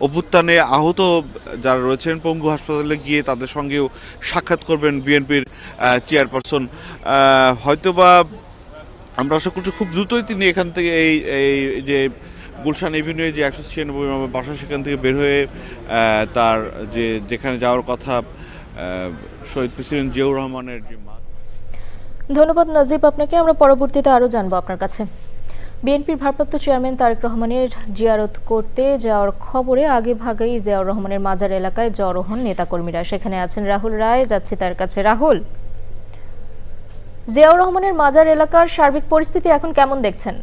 অভ্যুত্থানে আহত যারা রয়েছেন পঙ্গু হাসপাতালে গিয়ে তাদের সঙ্গেও সাক্ষাৎ করবেন বিএনপির চেয়ারপারসন। হয়তোবা আমরা আশা করছি খুব দ্রুতই তিনি এখান থেকে এই এই যে গুলশান এভিনিউ যে 196 নম্বর বাসা সেখান থেকে বের হয়ে তার যেখানে যাওয়ার কথা শহীদ প্রেসিডেন্ট জিয়াউর রহমানের যে ধন্যবাদ নাজিব আপনাকে। আমরা পরবর্তীতে আরও জানবো আপনার কাছে। বিএনপির ভারপ্রাপ্ত চেয়ারম্যান তারেক রহমানের জিয়ারত করতে যাওয়ার খবরে আগে ভাগেই জিয়াউর রহমানের মাজার এলাকায় জড়ো হন নেতাকর্মীরা। সেখানে আছেন রাহুল রায়, যাচ্ছি তার কাছে। রাহুল, জিয়াউর রহমানের মাজার এলাকার সার্বিক পরিস্থিতি এখন কেমন দেখছেন?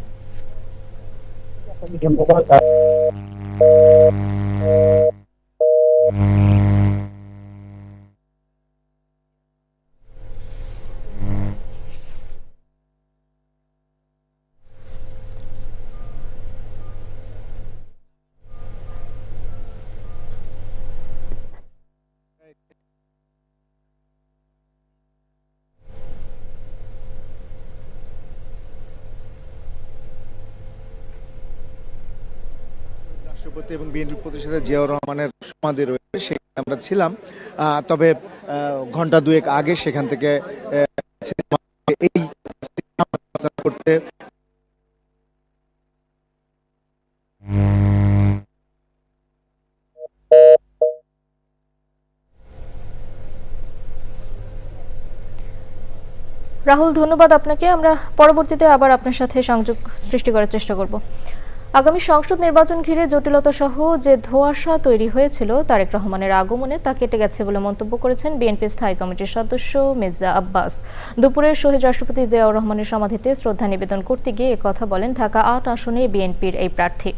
রাষ্ট্রপতি এবং বিএনপি প্রতিষ্ঠাতা জিয়াউর রহমানের সমাধি রয়েছে, সেখানে আমরা ছিলাম। তবে ঘন্টা দুয়েক আগে সেখান থেকে এই করতে রাহুল, ধন্যবাদ আপনাকে। আমরা পরবর্তীতে আবার আপনার সাথে সংযোগ সৃষ্টি করার চেষ্টা করব। আগামী সংসদ নির্বাচন ঘিরে জটিলতা সহ যে ধোঁয়াশা তৈরি হয়েছিল তারেক রহমানের আগমনে তা কেটে গেছে বলে মন্তব্য করেছেন বিএনপি স্থায়ী কমিটির সদস্য মির্জা আব্বাস। দুপুরে শহীদ রাষ্ট্রপতি জিয়াউর রহমানের সমাধিতে শ্রদ্ধা নিবেদন করতে গিয়ে একথা বলেন ঢাকা ৮ আসনে বিএনপির এই প্রার্থী।